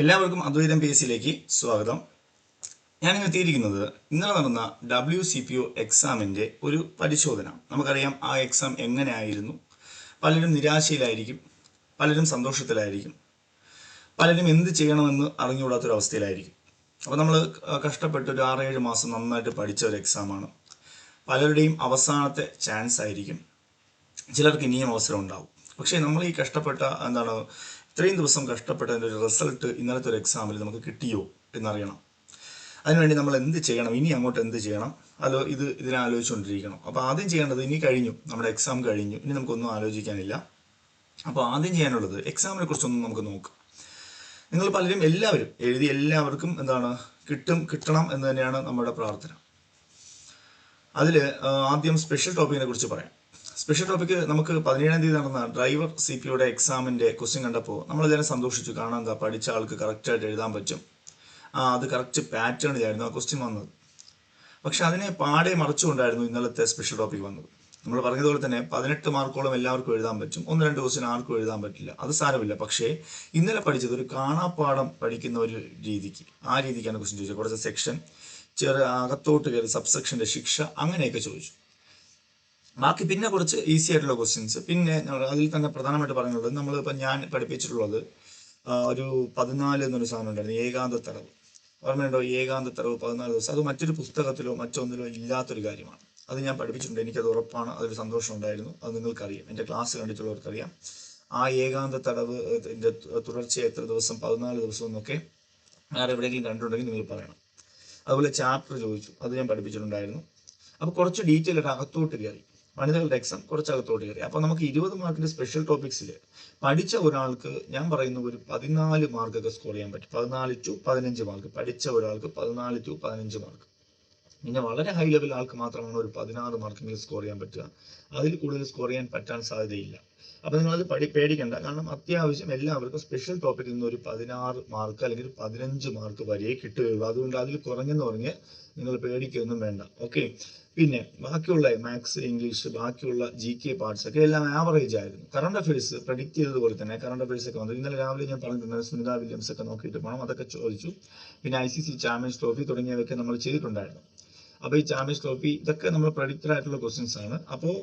എല്ലാവർക്കും അദ്വൈതം P S സിയിലേക്ക് സ്വാഗതം. ഞാനിന്ന് എത്തിയിരിക്കുന്നത് ഇന്നലെ നടന്ന WCPO എക്സാമിൻ്റെ ഒരു പരിശോധന. നമുക്കറിയാം ആ എക്സാം എങ്ങനെയായിരുന്നു. പലരും നിരാശയിലായിരിക്കും, പലരും സന്തോഷത്തിലായിരിക്കും, പലരും എന്ത് ചെയ്യണമെന്ന് അറിഞ്ഞുകൂടാത്തൊരവസ്ഥയിലായിരിക്കും. അപ്പോൾ നമ്മൾ കഷ്ടപ്പെട്ട് ഒരു 6-7 മാസം നന്നായിട്ട് പഠിച്ച ഒരു എക്സാമാണ്. പലരുടെയും അവസാനത്തെ ചാൻസ് ആയിരിക്കും. ചിലർക്ക് ഇനിയും അവസരം ഉണ്ടാവും. പക്ഷേ നമ്മൾ ഈ കഷ്ടപ്പെട്ട ഇത്രയും ദിവസം കഷ്ടപ്പെട്ടതിൻ്റെ ഒരു റിസൾട്ട് ഇന്നലത്തെ ഒരു എക്സാമിൽ നമുക്ക് കിട്ടിയോ എന്നറിയണം. അതിനുവേണ്ടി നമ്മൾ എന്ത് ചെയ്യണം, ഇനി അങ്ങോട്ട് എന്ത് ചെയ്യണം, അതോ ഇതിനാലോചിച്ചുകൊണ്ടിരിക്കണം. അപ്പോൾ ആദ്യം ചെയ്യേണ്ടത്, ഇനി കഴിഞ്ഞു, നമ്മുടെ എക്സാം കഴിഞ്ഞു, ഇനി നമുക്കൊന്നും ആലോചിക്കാനില്ല. അപ്പോൾ ആദ്യം ചെയ്യാനുള്ളത് എക്സാമിനെ കുറിച്ചൊന്നും നമുക്ക് നോക്കാം. നിങ്ങൾ പലരും എല്ലാവരും എഴുതി എല്ലാവർക്കും കിട്ടണം എന്ന് തന്നെയാണ് നമ്മുടെ പ്രാർത്ഥന. അതിൽ ആദ്യം സ്പെഷ്യൽ ടോപ്പിക്കിനെ കുറിച്ച് പറയാം. സ്പെഷ്യൽ ടോപ്പിക്ക് നമുക്ക് 17-ാം തീയതി നടന്ന ഡ്രൈവർ CPOയുടെ എക്സാമിൻ്റെ ക്വസ്റ്റ്യൻ കണ്ടപ്പോൾ നമ്മളതിനെ സന്തോഷിച്ചു. കാണാൻ പഠിച്ച ആൾക്ക് കറക്റ്റായിട്ട് എഴുതാൻ പറ്റും. അത് കറക്റ്റ് പാറ്റേണിലായിരുന്നു ആ ക്വസ്റ്റ്യൻ വന്നത്. പക്ഷെ അതിനെ പാടെ മറിച്ചുകൊണ്ടായിരുന്നു ഇന്നലത്തെ സ്പെഷ്യൽ ടോപ്പിക് വന്നത്. നമ്മൾ പറഞ്ഞതുപോലെ തന്നെ 18 മാർക്കോളം എല്ലാവർക്കും എഴുതാൻ പറ്റും, 1-2 ക്വസ്റ്റ്യൻ ആർക്കും എഴുതാൻ പറ്റില്ല, അത് സാരമില്ല. പക്ഷേ ഇന്നലെ പഠിച്ചത് ഒരു കാണാപ്പാഠം പഠിക്കുന്ന ഒരു രീതിക്ക്, ആ രീതിക്കാണ് ക്വസ്റ്റ്യൻ ചോദിച്ചത്. കുറച്ച് സെക്ഷൻ അകത്തോട്ട് കയറി സബ്സെക്ഷൻ്റെ ശിക്ഷ അങ്ങനെയൊക്കെ ചോദിച്ചു. ബാക്കി പിന്നെ കുറച്ച് ഈസി ആയിട്ടുള്ള ക്വസ്റ്റ്യൻസ്. പിന്നെ അതിൽ തന്നെ പ്രധാനമായിട്ട് പറയുന്നത്, നമ്മളിപ്പോൾ ഞാൻ പഠിപ്പിച്ചിട്ടുള്ളത് ഒരു 14 എന്നൊരു സാധനം ഉണ്ടായിരുന്നു, ഏകാന്ത തടവ്. ഓർമ്മയുണ്ടോ? ഏകാന്ത തടവ് 14 ദിവസം. അത് മറ്റൊരു പുസ്തകത്തിലോ മറ്റൊന്നിലോ ഇല്ലാത്തൊരു കാര്യമാണ്. അത് ഞാൻ പഠിപ്പിച്ചിട്ടുണ്ട്, എനിക്കത് ഉറപ്പാണ്. അതൊരു സന്തോഷം ഉണ്ടായിരുന്നു. അത് നിങ്ങൾക്കറിയാം, എൻ്റെ ക്ലാസ് കണ്ടിട്ടുള്ളവർക്കറിയാം. ആ ഏകാന്ത തടവ് തുടർച്ചയായി എത്ര ദിവസം, 14 ദിവസം എന്നൊക്കെ വേറെ എവിടെയെങ്കിലും കണ്ടിട്ടുണ്ടെങ്കിൽ നിങ്ങൾ പറയണം. അതുപോലെ ചാപ്റ്റർ ചോദിച്ചു, അത് ഞാൻ പഠിപ്പിച്ചിട്ടുണ്ടായിരുന്നു. അപ്പോൾ കുറച്ച് ഡീറ്റെയിൽ ആയിട്ട് അകത്തോട്ട് കയറി, വനിതകളുടെ എക്സാം കുറച്ച് അകത്തോട്ട് കയറി. അപ്പോൾ നമുക്ക് 20 മാർക്കിൻ്റെ സ്പെഷ്യൽ ടോപ്പിക്സിൽ പഠിച്ച ഒരാൾക്ക് ഞാൻ പറയുന്ന ഒരു 14 മാർക്കൊക്കെ സ്കോർ ചെയ്യാൻ പറ്റും. 14 to 15 മാർക്ക് പഠിച്ച ഒരാൾക്ക് 14 to 15 മാർക്ക്. പിന്നെ വളരെ ഹൈ ലെവൽ ആൾക്ക് മാത്രമാണ് ഒരു 16 മാർക്കെങ്കിലും സ്കോർ ചെയ്യാൻ പറ്റുക. അതിൽ കൂടുതൽ സ്കോർ ചെയ്യാൻ പറ്റാൻ സാധ്യതയില്ല. അപ്പോൾ നിങ്ങളത് പേടിക്കേണ്ട. കാരണം അത്യാവശ്യം എല്ലാവർക്കും സ്പെഷ്യൽ ടോപ്പിക്കിൽ നിന്ന് ഒരു 16 മാർക്ക് അല്ലെങ്കിൽ 15 മാർക്ക് വരെ കിട്ടുകയുള്ളൂ. അതുകൊണ്ട് അതിൽ കുറഞ്ഞെന്ന് പറഞ്ഞ് നിങ്ങൾ പേടിക്കൊന്നും വേണ്ട. ഓക്കെ. പിന്നെ ബാക്കിയുള്ള മാത്സ്, ഇംഗ്ലീഷ്, ബാക്കിയുള്ള GK പാർട്സ് ഒക്കെ എല്ലാം ആവറേജ് ആയിരുന്നു. കറണ്ട് അഫയേഴ്സ് പ്രഡിക്റ്റ് ചെയ്തതുപോലെ തന്നെ കറണ്ട് അഫയേഴ്സ് ഒക്കെ വന്നു. ഇന്നലെ രാവിലെ ഞാൻ പറഞ്ഞിട്ടുണ്ട്, സുനിത വില്യംസ് ഒക്കെ നോക്കിയിട്ട് പോകണം, അതൊക്കെ ചോദിച്ചു. പിന്നെ ICC ചാമ്പ്യൻസ് ട്രോഫി തുടങ്ങിയവയൊക്കെ നമ്മൾ ചെയ്തിട്ടുണ്ടായിരുന്നു. അപ്പോൾ ഈ ചാമ്പ്യൻസ് ട്രോഫി ഇതൊക്കെ നമ്മൾ പ്രഡിക്റ്റഡ് ആയിട്ടുള്ള ക്വസ്റ്റ്യൻസ് ആണ്. അപ്പോൾ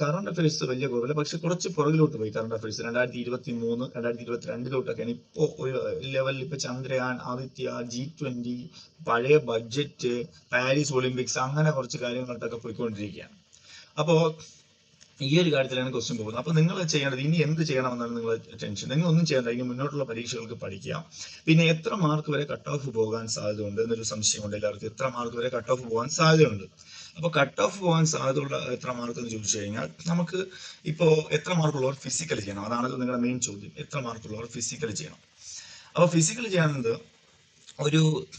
കറണ്ട് അഫയേഴ്സ് വലിയ കുറവില്ല. പക്ഷെ കുറച്ച് പുറകിലോട്ട് പോയി കറണ്ട് അഫയേഴ്സ്. 2023, 2022 ഇപ്പോൾ ഒരു ലെവലിൽ ഇപ്പോൾ ചന്ദ്രയാൻ, ആദിത്യ, G20, പഴയ ബഡ്ജറ്റ്, പാരീസ് ഒളിമ്പിക്സ്, അങ്ങനെ കുറച്ച് കാര്യങ്ങളായിട്ടൊക്കെ പോയിക്കൊണ്ടിരിക്കുകയാണ്. അപ്പോൾ ഈ ഒരു കാര്യത്തിലാണ് ക്വസ്റ്റ്യൻ പോകുന്നത്. അപ്പോൾ നിങ്ങൾ ചെയ്യേണ്ടത്, ഇനി എന്ത് ചെയ്യണമെന്നാണ് നിങ്ങൾ ടെൻഷൻ. നിങ്ങൾ ഒന്നും ചെയ്യേണ്ട, ഇനി മുന്നോട്ടുള്ള പരീക്ഷകൾക്ക് പഠിക്കുക. പിന്നെ എത്ര മാർക്ക് വരെ കട്ട് ഓഫ് പോകാൻ സാധ്യതയുണ്ട് എന്നൊരു സംശയമുണ്ട് എല്ലാവർക്കും. എത്ര മാർക്ക് വരെ കട്ട് ഓഫ് പോകാൻ സാധ്യതയുണ്ട്? അപ്പോൾ കട്ട് ഓഫ് പോകാൻ സാധ്യതയുള്ള എത്ര മാർക്ക് എന്ന് ചോദിച്ചു കഴിഞ്ഞാൽ, നമുക്ക് ഇപ്പോൾ എത്ര മാർക്കുള്ളവർ ഫിസിക്കൽ ചെയ്യണം, അതാണല്ലോ നിങ്ങളുടെ മെയിൻ ചോദ്യം. എത്ര മാർക്കുള്ളവർ ഫിസിക്കൽ ചെയ്യണം? അപ്പോൾ ഫിസിക്കൽ ചെയ്യാനുള്ളത്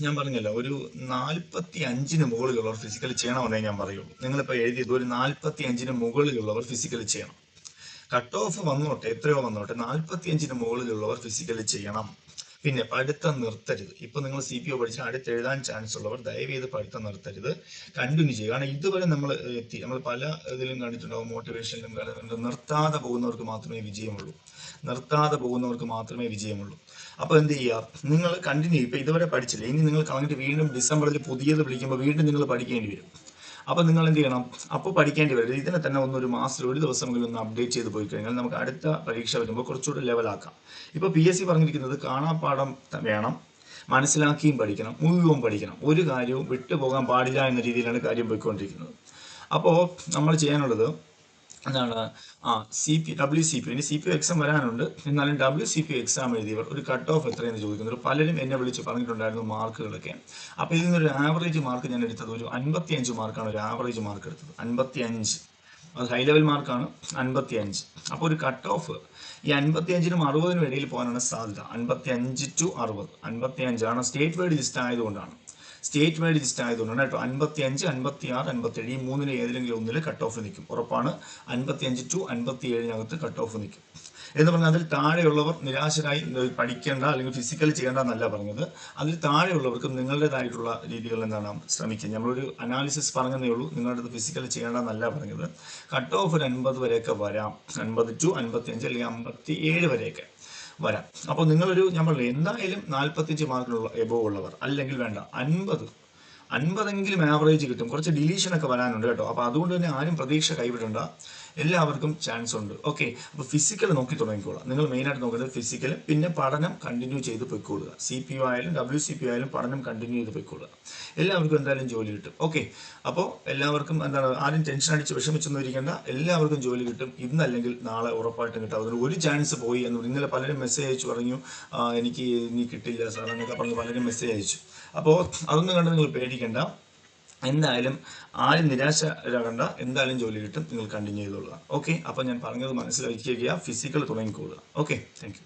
ഞാൻ പറഞ്ഞല്ലോ, ഒരു 45-ന് മുകളിലുള്ളവർ ഫിസിക്കൽ ചെയ്യണമെന്നേ ഞാൻ പറയുള്ളൂ. നിങ്ങളിപ്പോൾ എഴുതിയത് ഒരു 45-ന് മുകളിലുള്ളവർ ഫിസിക്കൽ ചെയ്യണം. കട്ട് ഓഫ് വന്നോട്ടെ, എത്രയോ വന്നോട്ടെ, 45-ന് മുകളിലുള്ളവർ ഫിസിക്കൽ ചെയ്യണം. പിന്നെ പഠിത്തം നിർത്തരുത്. ഇപ്പൊ നിങ്ങൾ CPO പഠിച്ചാൽ അടുത്ത് എഴുതാൻ ചാൻസ് ഉള്ളവർ ദയവ് ചെയ്ത് പഠിത്തം നിർത്തരുത്, കണ്ടിന്യൂ ചെയ്യുക. കാരണം ഇതുവരെ നമ്മൾ പല ഇതിലും കണ്ടിട്ടുണ്ടാവും, മോട്ടിവേഷനിലും കണ്ടിട്ടുണ്ട്, നിർത്താതെ പോകുന്നവർക്ക് മാത്രമേ വിജയമുള്ളൂ. നിർത്താതെ പോകുന്നവർക്ക് മാത്രമേ വിജയമുള്ളൂ. അപ്പോൾ എന്ത് ചെയ്യുക, നിങ്ങൾ കണ്ടിന്യൂ. ഇപ്പൊ ഇതുവരെ പഠിച്ചില്ല, ഇനി നിങ്ങൾ കളഞ്ഞിട്ട് വീണ്ടും ഡിസംബറിൽ പുതിയത് വിളിക്കുമ്പോൾ വീണ്ടും നിങ്ങൾ പഠിക്കേണ്ടി വരും. അപ്പോൾ നിങ്ങൾ എന്ത് ചെയ്യണം, അപ്പോൾ പഠിക്കേണ്ടി വരും. ഇതിനെ തന്നെ ഒരു മാസത്തിൽ ഒരു ദിവസമെങ്കിലും ഒന്ന് അപ്ഡേറ്റ് ചെയ്ത് പോയി കഴിഞ്ഞാൽ നമുക്ക് അടുത്ത പരീക്ഷ വരുമ്പോൾ കുറച്ചുകൂടി ലെവലാക്കാം. ഇപ്പോൾ PSC പറഞ്ഞിരിക്കുന്നത് കാണാപ്പാഠം വേണം, മനസ്സിലാക്കിയും പഠിക്കണം, മുഴുവൻ പഠിക്കണം, ഒരു കാര്യവും വിട്ടുപോകാൻ പാടില്ല എന്ന രീതിയിലാണ് കാര്യം പോയിക്കൊണ്ടിരിക്കുന്നത്. അപ്പോൾ നമ്മൾ ചെയ്യാനുള്ളത് WCPO, ഇനി CPO എക്സാം വരാനുണ്ട്. എന്നാലും WCPO എക്സാം എഴുതിയവർ ഒരു കട്ട് ഓഫ് എത്രയെന്ന് ചോദിക്കുന്നത്. പലരും എന്നെ വിളിച്ച് പറഞ്ഞിട്ടുണ്ടായിരുന്നു മാർക്കുകളൊക്കെ. അപ്പോൾ ഇതിൽ നിന്നൊരു ആവറേജ് മാർക്ക് ഞാൻ എടുത്തത് ഒരു 55 മാർക്കാണ് ഒരു ആവറേജ് മാർക്ക് എടുത്തത്. 55, അത് ഹൈ ലെവൽ മാർക്കാണ്. 55. അപ്പോൾ ഒരു കട്ട് ഓഫ് ഈ 55-നും 60-നും ഇടയിൽ പോകാനാണ് സാധ്യത. 55 to 60. 55 സ്റ്റേറ്റ് വൈഡ് ലിസ്റ്റ് ആയതുകൊണ്ടാണ്. സ്റ്റേറ്റ് വൈഡ് ലിസ്റ്റ് ആയതുകൊണ്ടാണ് കേട്ടോ. 55, 56, 57 ഈ മൂന്നിന് ഏതെങ്കിലും ഒന്നിൽ കട്ട് ഓഫ് നിൽക്കും, ഉറപ്പാണ്. 55 to 57-നകത്ത് കട്ട് ഓഫ് നിൽക്കും എന്ന് പറഞ്ഞാൽ അതിൽ താഴെയുള്ളവർ നിരാശരായി പഠിക്കേണ്ട അല്ലെങ്കിൽ ഫിസിക്കൽ ചെയ്യേണ്ട എന്നല്ല പറഞ്ഞത്. അതിൽ താഴെയുള്ളവർക്കും നിങ്ങളുടേതായിട്ടുള്ള രീതികൾ ശ്രമിക്കുക. നമ്മളൊരു അനാലിസിസ് പറഞ്ഞതേ ഉള്ളൂ, നിങ്ങളുടെ ഫിസിക്കൽ ചെയ്യേണ്ട എന്നല്ല പറഞ്ഞത്. കട്ട് ഓഫ് ഒരു 50 വരെയൊക്കെ വരാം, 50 to 55 അല്ലെങ്കിൽ 57 വരെയൊക്കെ വരാം. അപ്പോൾ നിങ്ങളൊരു ഞാൻ പറഞ്ഞില്ലേ എന്തായാലും 45 മാർക്കിനുള്ള എബോവ് ഉള്ളവർ, അല്ലെങ്കിൽ വേണ്ട 50 ആവറേജ് കിട്ടും. കുറച്ച് ഡിലീഷൻ ഒക്കെ വരാനുണ്ട് കേട്ടോ. അപ്പോൾ അതുകൊണ്ട് തന്നെ ആരും പ്രതീക്ഷ കൈവിടണ്ട, എല്ലാവർക്കും ചാൻസ് ഉണ്ട്. ഓക്കെ, അപ്പോൾ ഫിസിക്കൽ നോക്കി തുടങ്ങിക്കോളാം. നിങ്ങൾ മെയിനായിട്ട് നോക്കുന്നത് ഫിസിക്കൽ, പിന്നെ പഠനം കണ്ടിന്യൂ ചെയ്ത് പൊയ്ക്കൊള്ളുക. CPO ആയാലും WCPO ആയാലും പഠനം കണ്ടിന്യൂ ചെയ്ത് പൊയ്ക്കൊള്ളുക. എല്ലാവർക്കും എന്തായാലും ജോലി കിട്ടും. ഓക്കെ, അപ്പോൾ എല്ലാവർക്കും എന്താണ്, ആരും ടെൻഷൻ അടിച്ച് വിഷമിച്ചൊന്നും ഇരിക്കേണ്ട, എല്ലാവർക്കും ജോലി കിട്ടും. ഇന്നല്ലെങ്കിൽ നാളെ ഉറപ്പായിട്ടും കിട്ടും. അതിന് ഒരു ചാൻസ് പോയി എന്ന് ഇന്നലെ പലരും മെസ്സേജ് അയച്ചു പറഞ്ഞു, എനിക്ക് ഇനി കിട്ടില്ല സാർ എന്നൊക്കെ പറഞ്ഞ് പലരും മെസ്സേജ് അയച്ചു. അപ്പോൾ അതൊന്നും കണ്ട് നിങ്ങൾ പേടിക്കേണ്ട. എന്തായാലും ആരും നിരാശരാകണ്ട, എന്തായാലും ജോലി കിട്ടും. നിങ്ങൾ കണ്ടിന്യൂ ചെയ്തോളുക. ഓക്കെ, അപ്പോൾ ഞാൻ പറഞ്ഞത് മനസ്സിലാക്കിയിരിക്കുക, ഫിസിക്കൽ തുടങ്ങിക്കൊള്ളുക. Okay, thank U.